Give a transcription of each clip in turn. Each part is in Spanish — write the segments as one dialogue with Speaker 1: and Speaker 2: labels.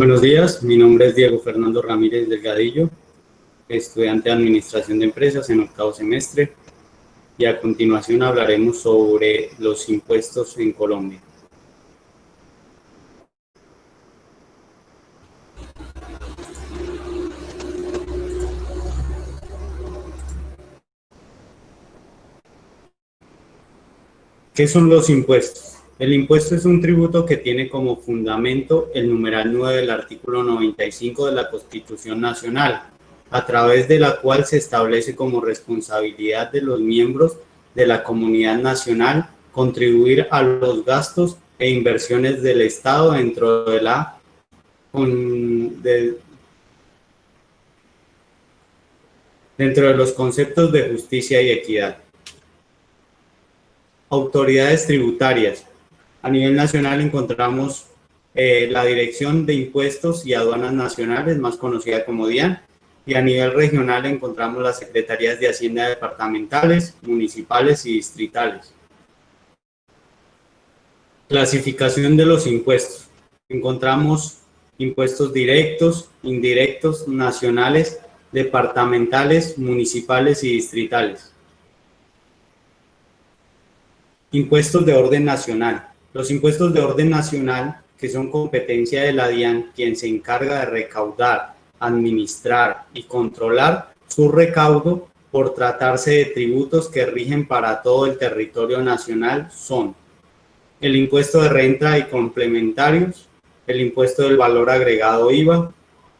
Speaker 1: Buenos días, mi nombre es Diego Fernando Ramírez Delgadillo, estudiante de Administración de Empresas en octavo semestre, y a continuación hablaremos sobre los impuestos en Colombia. ¿Qué son los impuestos? El impuesto es un tributo que tiene como fundamento el numeral 9 del artículo 95 de la Constitución Nacional, a través de la cual se establece como responsabilidad de los miembros de la comunidad nacional contribuir a los gastos e inversiones del Estado dentro dentro de los conceptos de justicia y equidad. Autoridades tributarias. A nivel nacional encontramos la Dirección de Impuestos y Aduanas Nacionales, más conocida como DIAN, y a nivel regional encontramos las Secretarías de Hacienda departamentales, municipales y distritales. Clasificación de los impuestos. Encontramos impuestos directos, indirectos, nacionales, departamentales, municipales y distritales. Impuestos de orden nacional. Los impuestos de orden nacional, que son competencia de la DIAN, quien se encarga de recaudar, administrar y controlar su recaudo por tratarse de tributos que rigen para todo el territorio nacional, son el impuesto de renta y complementarios, el impuesto del valor agregado IVA,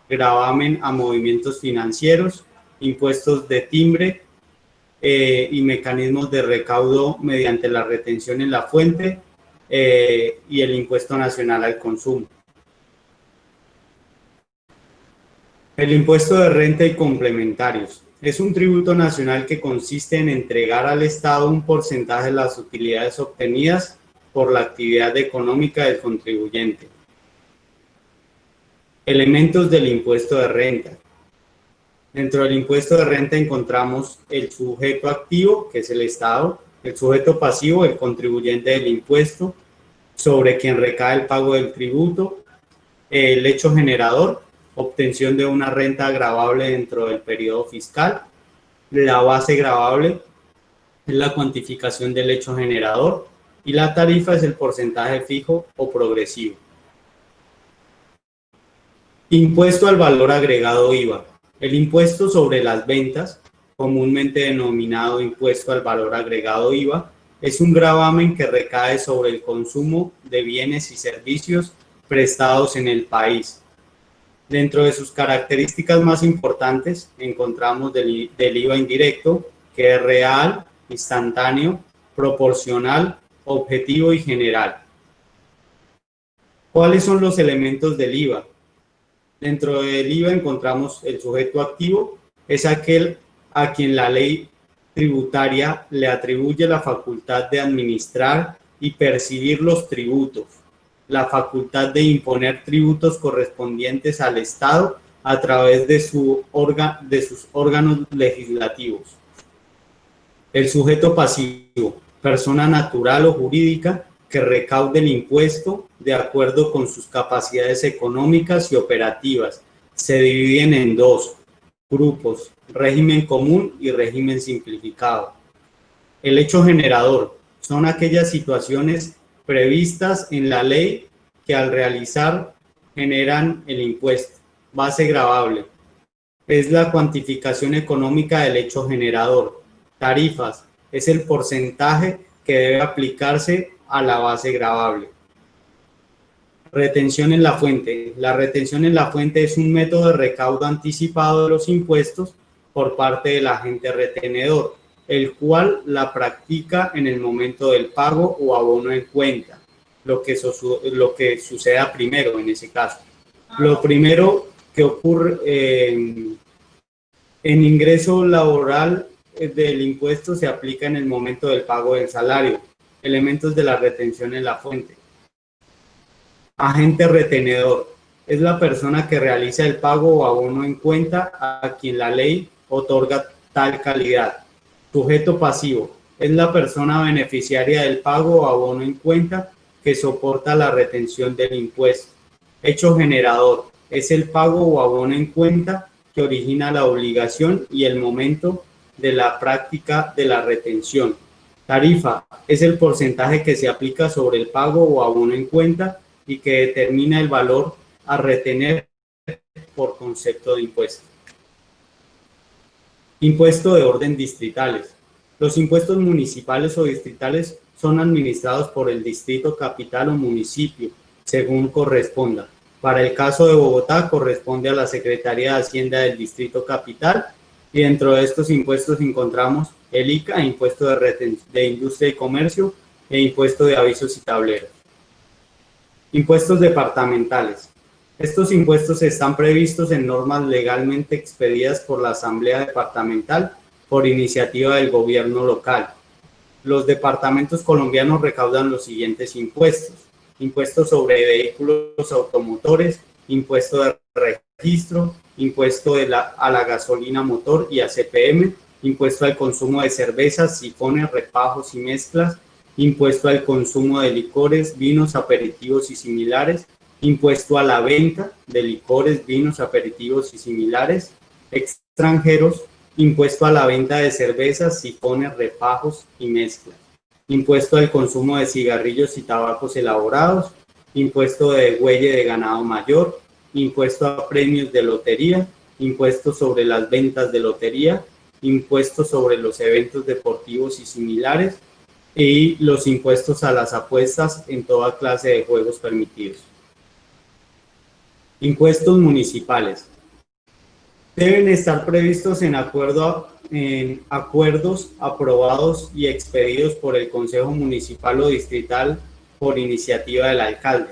Speaker 1: gravamen a movimientos financieros, impuestos de timbre, y mecanismos de recaudo mediante la retención en la fuente y el impuesto nacional al consumo. El impuesto de renta y complementarios es un tributo nacional que consiste en entregar al Estado un porcentaje de las utilidades obtenidas por la actividad económica del contribuyente. Elementos del impuesto de renta. Dentro del impuesto de renta encontramos el sujeto activo, que es el Estado, el sujeto pasivo, el contribuyente del impuesto, sobre quien recae el pago del tributo, el hecho generador, obtención de una renta gravable dentro del periodo fiscal, la base gravable es la cuantificación del hecho generador y la tarifa es el porcentaje fijo o progresivo. Impuesto al valor agregado IVA. El impuesto sobre las ventas, comúnmente denominado impuesto al valor agregado IVA, es un gravamen que recae sobre el consumo de bienes y servicios prestados en el país. Dentro de sus características más importantes encontramos del IVA indirecto, que es real, instantáneo, proporcional, objetivo y general. ¿Cuáles son los elementos del IVA? Dentro del IVA encontramos el sujeto activo, es aquel a quien la ley tributaria le atribuye la facultad de administrar y percibir los tributos, la facultad de imponer tributos correspondientes al Estado a través de sus órganos legislativos. El sujeto pasivo, persona natural o jurídica que recaude el impuesto de acuerdo con sus capacidades económicas y operativas. Se dividen en dos grupos, régimen común y régimen simplificado. El hecho generador son aquellas situaciones previstas en la ley que al realizar generan el impuesto. Base gravable es la cuantificación económica del hecho generador. Tarifas es el porcentaje que debe aplicarse a la base gravable. Retención en la fuente. La retención en la fuente es un método de recaudo anticipado de los impuestos por parte del agente retenedor, el cual la practica en el momento del pago o abono en cuenta, lo que suceda primero en ese caso. Lo primero que ocurre en ingreso laboral del impuesto se aplica en el momento del pago del salario. Elementos de la retención en la fuente. Agente retenedor es la persona que realiza el pago o abono en cuenta a quien la ley otorga tal calidad. Sujeto pasivo es la persona beneficiaria del pago o abono en cuenta que soporta la retención del impuesto. Hecho generador es el pago o abono en cuenta que origina la obligación y el momento de la práctica de la retención. Tarifa es el porcentaje que se aplica sobre el pago o abono en cuenta y que determina el valor a retener por concepto de impuesto. Impuesto de orden distritales. Los impuestos municipales o distritales son administrados por el distrito, capital o municipio, según corresponda. Para el caso de Bogotá, corresponde a la Secretaría de Hacienda del Distrito Capital, y dentro de estos impuestos encontramos el ICA, Impuesto de Industria y Comercio, e Impuesto de Avisos y Tableros. Impuestos departamentales. Estos impuestos están previstos en normas legalmente expedidas por la Asamblea Departamental por iniciativa del gobierno local. Los departamentos colombianos recaudan los siguientes impuestos: impuesto sobre vehículos automotores, impuesto de registro, impuesto a la gasolina motor y a CPM, impuesto al consumo de cervezas, sifones, repajos y mezclas, impuesto al consumo de licores, vinos, aperitivos y similares, impuesto a la venta de licores, vinos, aperitivos y similares extranjeros, impuesto a la venta de cervezas, sifones, repajos y mezclas, impuesto al consumo de cigarrillos y tabacos elaborados, impuesto de degüelle de ganado mayor, impuesto a premios de lotería, impuesto sobre las ventas de lotería, impuesto sobre los eventos deportivos y similares, y los impuestos a las apuestas en toda clase de juegos permitidos. Impuestos municipales. Deben estar previstos en acuerdos aprobados y expedidos por el Consejo Municipal o Distrital por iniciativa del alcalde.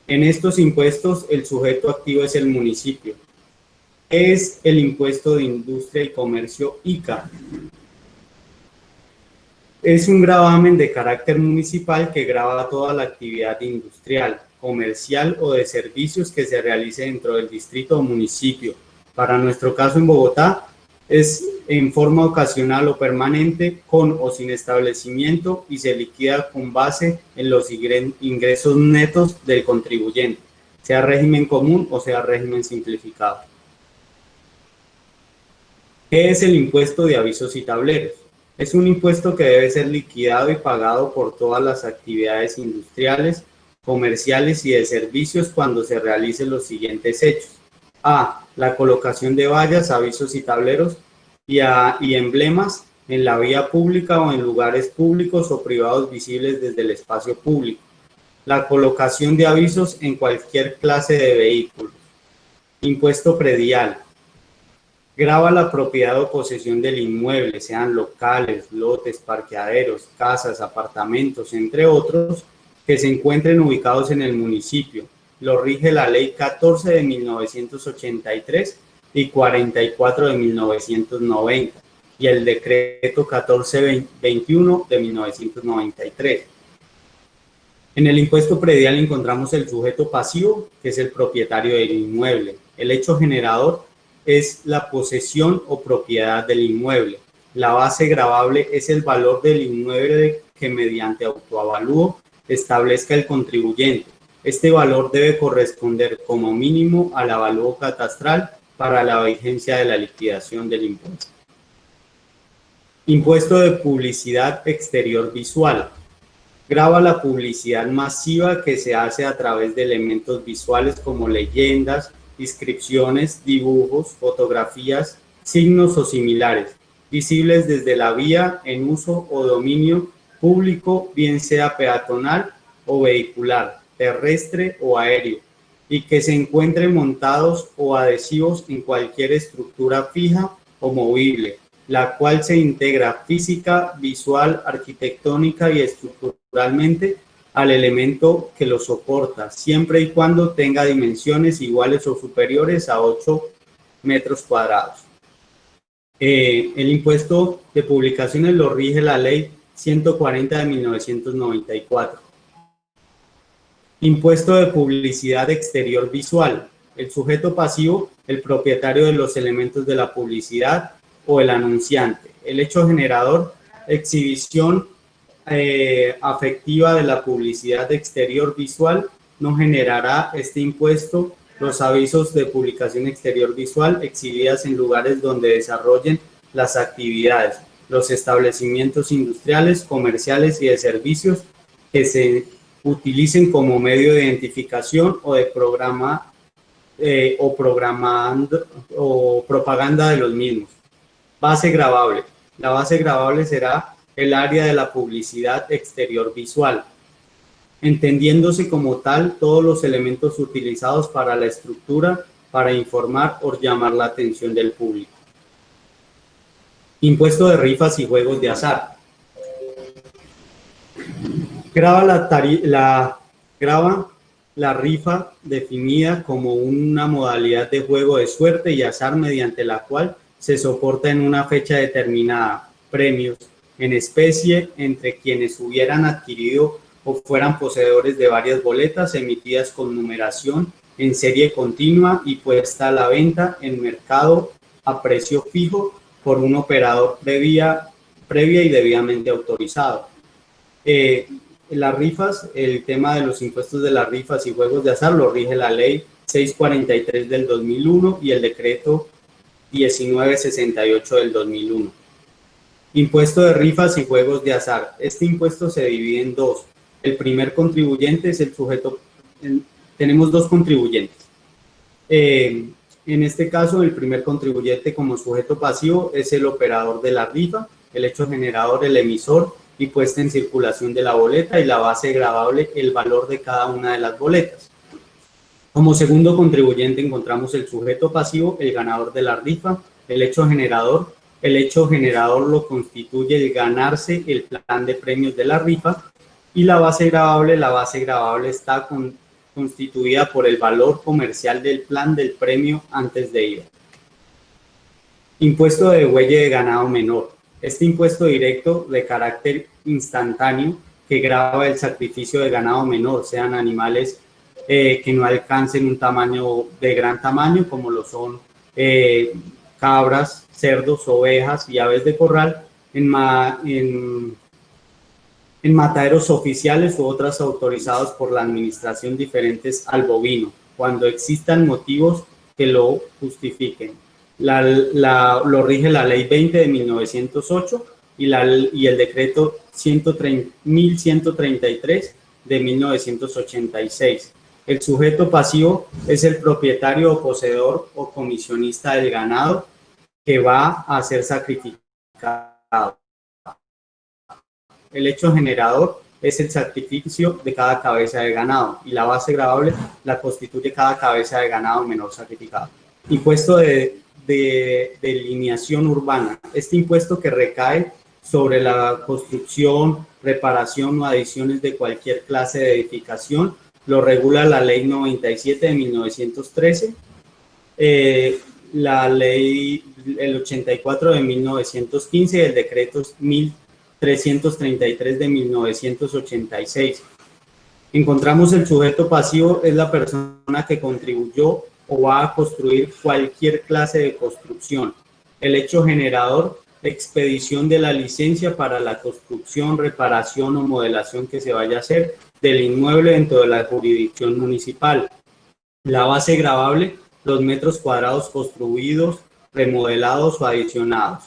Speaker 1: En estos impuestos, el sujeto activo es el municipio. Es el Impuesto de Industria y Comercio, ICA. Es un gravamen de carácter municipal que grava toda la actividad industrial, comercial o de servicios que se realice dentro del distrito o municipio. Para nuestro caso en Bogotá, es en forma ocasional o permanente, con o sin establecimiento, y se liquida con base en los ingresos netos del contribuyente, sea régimen común o sea régimen simplificado. ¿Qué es el impuesto de avisos y tableros? Es un impuesto que debe ser liquidado y pagado por todas las actividades industriales, comerciales y de servicios cuando se realicen los siguientes hechos: a. La colocación de vallas, avisos y tableros y emblemas en la vía pública o en lugares públicos o privados visibles desde el espacio público. La colocación de avisos en cualquier clase de vehículos. Impuesto predial. Grava la propiedad o posesión del inmueble, sean locales, lotes, parqueaderos, casas, apartamentos, entre otros, que se encuentren ubicados en el municipio. Lo rige la Ley 14 de 1983 y 44 de 1990 y el Decreto 1421 de 1993. En el impuesto predial encontramos el sujeto pasivo, que es el propietario del inmueble. El hecho generador es la posesión o propiedad del inmueble. La base gravable es el valor del inmueble que mediante autoavalúo establezca el contribuyente. Este valor debe corresponder como mínimo al avalúo catastral para la vigencia de la liquidación del impuesto. Impuesto de publicidad exterior visual. Grava la publicidad masiva que se hace a través de elementos visuales como leyendas, inscripciones, dibujos, fotografías, signos o similares, visibles desde la vía en uso o dominio público, bien sea peatonal o vehicular, terrestre o aéreo, y que se encuentren montados o adhesivos en cualquier estructura fija o movible, la cual se integra física, visual, arquitectónica y estructuralmente al elemento que lo soporta, siempre y cuando tenga dimensiones iguales o superiores a 8 metros cuadrados. El impuesto de publicaciones lo rige la Ley 140 de 1994. Impuesto de publicidad exterior visual. El sujeto pasivo, el propietario de los elementos de la publicidad o el anunciante. El hecho generador, exhibición afectiva de la publicidad exterior visual no generará este impuesto los avisos de publicación exterior visual exhibidas en lugares donde desarrollen las actividades, los establecimientos industriales, comerciales y de servicios que se utilicen como medio de identificación o de programa o propaganda de los mismos. Base gravable. La base gravable será el área de la publicidad exterior visual, entendiéndose como tal todos los elementos utilizados para la estructura, para informar o llamar la atención del público. Impuesto de rifas y juegos de azar. Grava la rifa definida como una modalidad de juego de suerte y azar mediante la cual se soporta en una fecha determinada premios en especie entre quienes hubieran adquirido o fueran poseedores de varias boletas emitidas con numeración en serie continua y puesta a la venta en mercado a precio fijo por un operador previa y debidamente autorizado. Las rifas, el tema de los impuestos de las rifas y juegos de azar lo rige la ley 643 del 2001 y el decreto 1968 del 2001. Impuesto de rifas y juegos de azar. Este impuesto se divide en dos. El primer contribuyente es el sujeto, tenemos dos contribuyentes. En este caso, el primer contribuyente como sujeto pasivo es el operador de la rifa, el hecho generador, el emisor y puesta en circulación de la boleta y la base gravable, el valor de cada una de las boletas. Como segundo contribuyente encontramos el sujeto pasivo, el ganador de la rifa, el hecho generador. El hecho generador lo constituye el ganarse el plan de premios de la rifa. Y la base gravable está constituida por el valor comercial del plan del premio antes de IVA. Impuesto de degüelle de ganado menor. Este impuesto directo de carácter instantáneo que grava el sacrificio de ganado menor, sean animales que no alcancen un tamaño de gran tamaño, como lo son cabras, cerdos, ovejas y aves de corral, en mataderos oficiales u otras autorizados por la administración diferentes al bovino, cuando existan motivos que lo justifiquen. Lo rige la Ley 20 de 1908 y el decreto 1133 de 1986. El sujeto pasivo es el propietario o poseedor o comisionista del ganado que va a ser sacrificado. El hecho generador es el sacrificio de cada cabeza de ganado y la base gravable la constituye cada cabeza de ganado menor sacrificado. Impuesto de delineación urbana. Este impuesto que recae sobre la construcción, reparación o adiciones de cualquier clase de edificación lo regula la Ley 97 de 1913, la Ley el 84 de 1915 y el decreto 1333 de 1986. Encontramos el sujeto pasivo es la persona que contribuyó o va a construir cualquier clase de construcción. El hecho generador, expedición de la licencia para la construcción, reparación o modelación que se vaya a hacer del inmueble dentro de la jurisdicción municipal. La base gravable, los metros cuadrados construidos, remodelados o adicionados.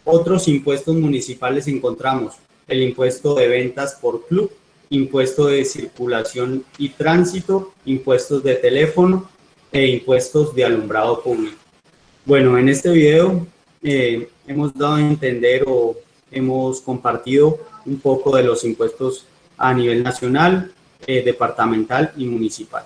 Speaker 1: Otros impuestos municipales encontramos el impuesto de ventas por club, impuesto de circulación y tránsito, impuestos de teléfono e impuestos de alumbrado público. Bueno, en este video hemos dado a entender o hemos compartido un poco de los impuestos a nivel nacional, departamental y municipal.